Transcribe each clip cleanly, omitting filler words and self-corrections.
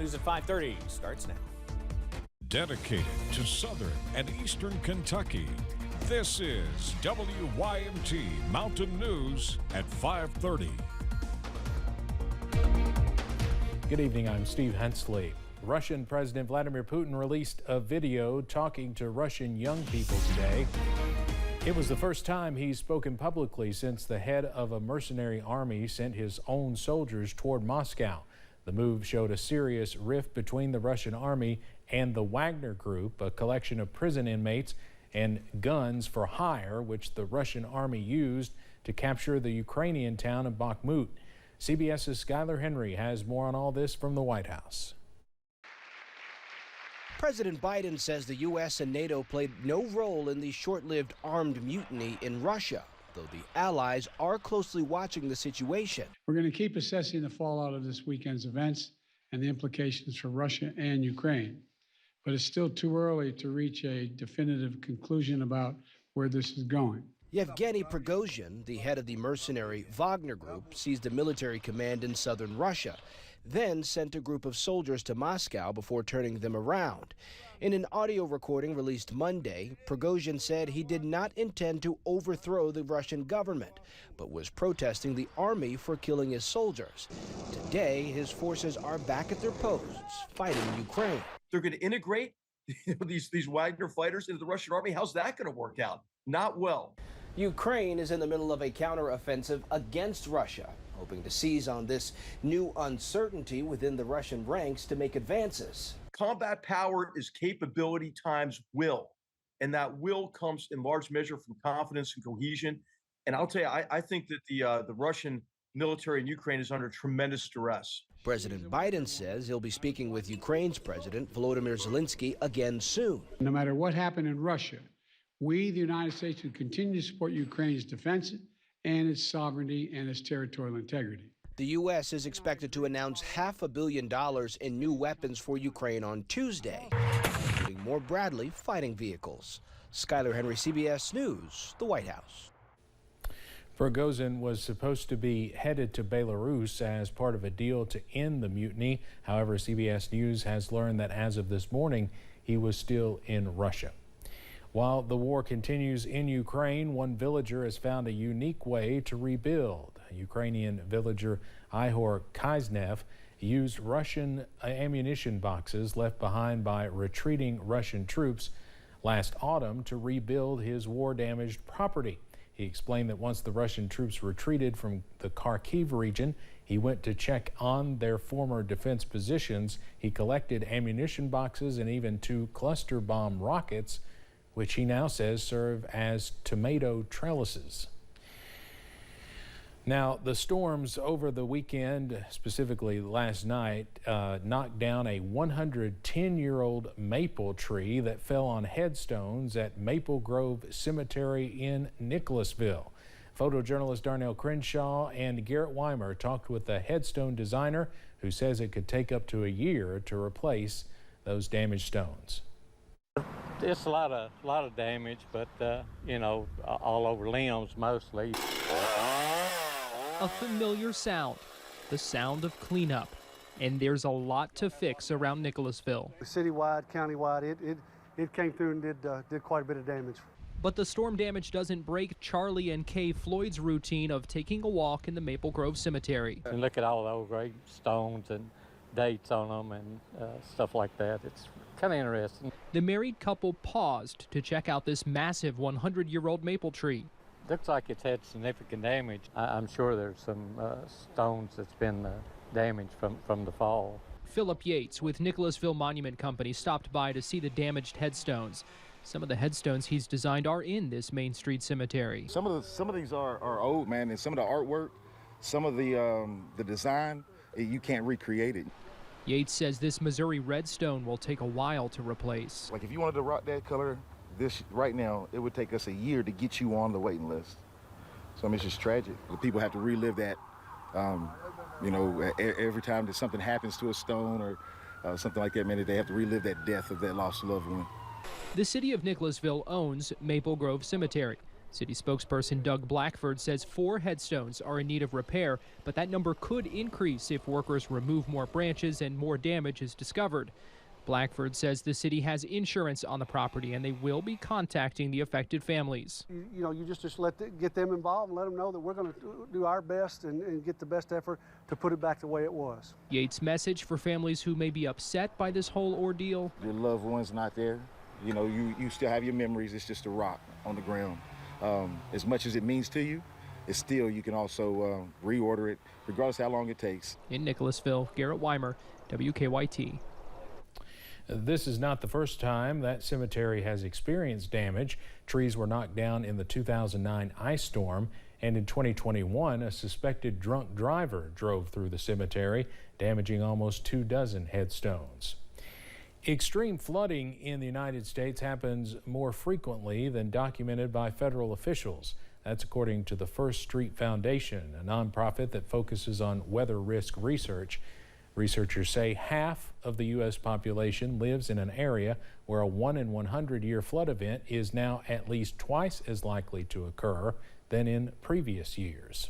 News at 5:30 starts now. Dedicated to Southern and Eastern Kentucky, this is WYMT Mountain News at 5:30. Good evening, I'm Steve Hensley. Russian President Vladimir Putin released a video talking to Russian young people today. It was the first time he's spoken publicly since the head of a mercenary army sent his own soldiers toward Moscow. The move showed a serious rift between the Russian army and the Wagner Group, a collection of prison inmates and guns for hire, which the Russian army used to capture the Ukrainian town of Bakhmut. CBS's Skylar Henry has more on all this from the White House. President Biden says the U.S. and NATO played no role in the short-lived armed mutiny in Russia, though the allies are closely watching the situation. We're going to keep assessing the fallout of this weekend's events and the implications for Russia and Ukraine. But it's still too early to reach a definitive conclusion about where this is going. Yevgeny Prigozhin, the head of the mercenary Wagner Group, seized a military command in southern Russia, then sent a group of soldiers to Moscow before turning them around. In an audio recording released Monday, Prigozhin said he did not intend to overthrow the Russian government, but was protesting the army for killing his soldiers. Today, his forces are back at their posts, fighting Ukraine. They're going to integrate these Wagner fighters into the Russian army. How's that going to work out? Not well. Ukraine is in the middle of a counteroffensive against Russia, hoping to seize on this new uncertainty within the Russian ranks to make advances. Combat power is capability times will, and that will comes in large measure from confidence and cohesion. And I'll tell you, I think that the Russian military in Ukraine is under tremendous duress. President Biden says he'll be speaking with Ukraine's President Volodymyr Zelensky again soon. No matter what happened in Russia, we, the United States, will continue to support Ukraine's defense and its sovereignty and its territorial integrity. The U.S. is expected to announce $500 million in new weapons for Ukraine on Tuesday, including more Bradley fighting vehicles. Skylar Henry, CBS News, the White House. Prigozhin was supposed to be headed to Belarus as part of a deal to end the mutiny. However, CBS News has learned that as of this morning, he was still in Russia. While the war continues in Ukraine, one villager has found a unique way to rebuild. Ukrainian villager Ihor Kiznev used Russian ammunition boxes left behind by retreating Russian troops last autumn to rebuild his war-damaged property. He explained that once the Russian troops retreated from the Kharkiv region, he went to check on their former defense positions. He collected ammunition boxes and even 2 cluster bomb rockets, which he now says serve as tomato trellises. Now, the storms over the weekend, specifically last night, knocked down a 110-year-old maple tree that fell on headstones at Maple Grove Cemetery in Nicholasville. Photojournalist Darnell Crenshaw and Garrett Weimer talked with the headstone designer, who says it could take up to a year to replace those damaged stones. It's a lot of damage, but you know, all over limbs mostly. A familiar sound, the sound of cleanup, and there's a lot to fix around Nicholasville. Citywide, countywide, it came through and did quite a bit of damage. But the storm damage doesn't break Charlie and Kay Floyd's routine of taking a walk in the Maple Grove Cemetery. And look at all the old gravestones and dates on them and stuff like that. It's kind of interesting. The married couple paused to check out this massive 100-year-old maple tree. Looks like it's had significant damage. I'm sure there's some stones that's been damaged from the fall. Philip Yates with Nicholasville Monument Company stopped by to see the damaged headstones. Some of the headstones he's designed are in this Main Street cemetery. Some of these are old, man, and some of the artwork, some of the design, you can't recreate it. Yates says this Missouri redstone will take a while to replace. Like if you wanted to rock that color, this right now, it would take us a year to get you on the waiting list. So I mean, it's just tragic. The people have to relive that, you know, every time that something happens to a stone or something like that, man, they have to relive that death of that lost loved one. The city of Nicholasville owns Maple Grove Cemetery. City spokesperson Doug Blackford says 4 headstones are in need of repair, but that number could increase if workers remove more branches and more damage is discovered. Blackford says the city has insurance on the property and they will be contacting the affected families. You just get them involved and let them know that we're going to do our best and get the best effort to put it back the way it was. Yates' message for families who may be upset by this whole ordeal. Your loved one's not there. You still have your memories. It's just a rock on the ground. As much as it means to you, it's still, you can also reorder it, regardless of how long it takes. In Nicholasville, Garrett Weimer, WKYT. This is not the first time that cemetery has experienced damage. Trees were knocked down in the 2009 ice storm, and in 2021, a suspected drunk driver drove through the cemetery, damaging almost 24 headstones. Extreme flooding in the United States happens more frequently than documented by federal officials. That's according to the First Street Foundation, a nonprofit that focuses on weather risk research. Researchers say half of the U.S. population lives in an area where a 1 in 100 year flood event is now at least twice as likely to occur than in previous years.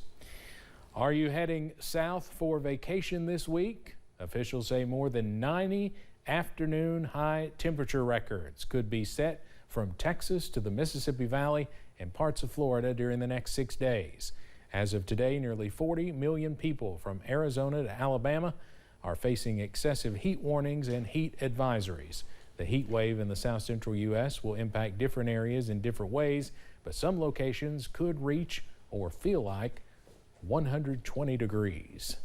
Are you heading south for vacation this week? Officials say more than 90 afternoon high temperature records could be set from Texas to the Mississippi Valley and parts of Florida during the next 6 days. As of today, nearly 40 million people from Arizona to Alabama are facing excessive heat warnings and heat advisories. The heat wave in the south central U.S. will impact different areas in different ways, but some locations could reach or feel like 120 degrees.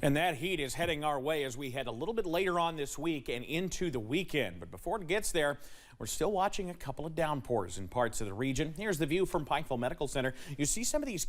And that heat is heading our way as we head a little bit later on this week and into the weekend. But before it gets there, we're still watching a couple of downpours in parts of the region. Here's the view from Pikeville Medical Center. You see some of these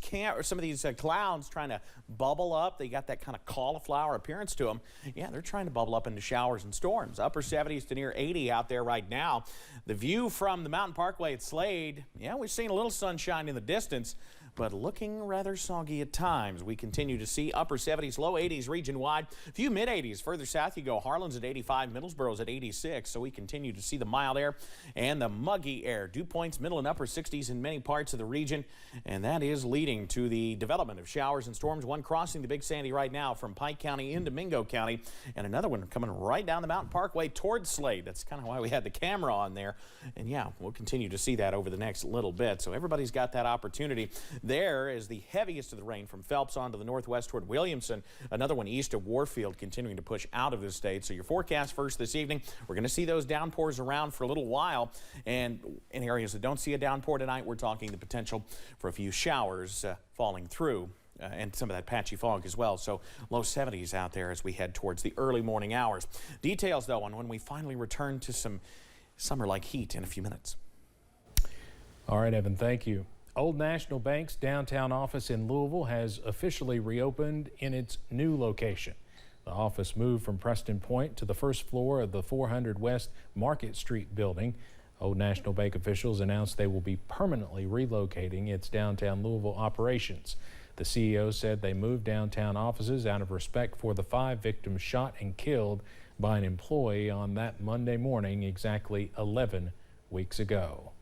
clouds trying to bubble up. They got that kind of cauliflower appearance to them. Yeah, they're trying to bubble up into showers and storms. Upper 70s to near 80 out there right now. The view from the Mountain Parkway at Slade, yeah, we've seen a little sunshine in the distance, but looking rather soggy at times. We continue to see upper 70s, low 80s region-wide. A few mid-80s further south you go. Harlan's at 85, Middlesboro's at 86, so we continue to see the mild air and the muggy air. Dew points middle and upper 60s in many parts of the region, and that is leading to the development of showers and storms. One crossing the Big Sandy right now from Pike County into Mingo County, and another one coming right down the Mountain Parkway towards Slade. That's kind of why we had the camera on there, and yeah, we'll continue to see that over the next little bit, so everybody's got that opportunity. There is the heaviest of the rain from Phelps on to the northwest toward Williamson. Another one east of Warfield continuing to push out of the state. So your forecast first this evening, we're going to see those downpours around for a little while. And in areas that don't see a downpour tonight, we're talking the potential for a few showers falling through. And some of that patchy fog as well. So low 70s out there as we head towards the early morning hours. Details, though, on when we finally return to some summer-like heat in a few minutes. All right, Evan, thank you. Old National Bank's downtown office in Louisville has officially reopened in its new location. The office moved from Preston Point to the first floor of the 400 West Market Street building. Old National Bank officials announced they will be permanently relocating its downtown Louisville operations. The CEO said they moved downtown offices out of respect for the 5 victims shot and killed by an employee on that Monday morning exactly 11 weeks ago.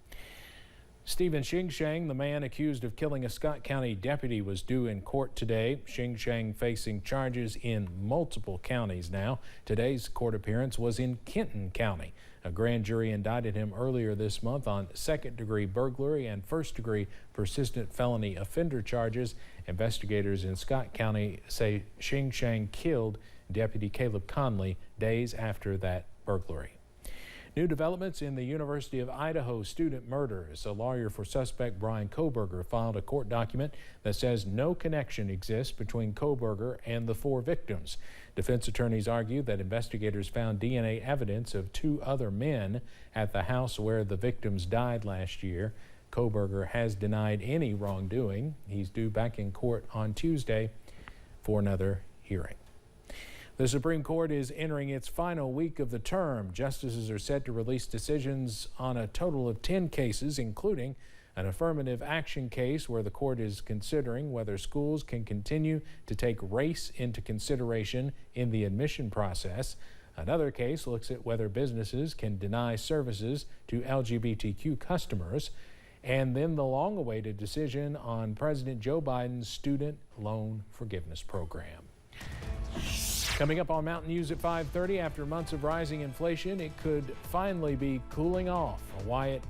Stephen Xing, the man accused of killing a Scott County deputy, was due in court today. Xing facing charges in multiple counties now. Today's court appearance was in Kenton County. A grand jury indicted him earlier this month on second-degree burglary and first-degree persistent felony offender charges. Investigators in Scott County say Xing killed Deputy Caleb Conley days after that burglary. New developments in the University of Idaho student murders. A lawyer for suspect Brian Coburger filed a court document that says no connection exists between Coburger and the 4 victims. Defense attorneys argue that investigators found DNA evidence of 2 other men at the house where the victims died last year. Coburger has denied any wrongdoing. He's due back in court on Tuesday for another hearing. The Supreme Court is entering its final week of the term. Justices are set to release decisions on a total of 10 cases, including an affirmative action case where the court is considering whether schools can continue to take race into consideration in the admission process, Another case looks at whether businesses can deny services to LGBTQ customers. And then the long-awaited decision on President Joe Biden's student loan forgiveness program. Coming up on Mountain News at 5:30, after months of rising inflation, it could finally be cooling off. Why it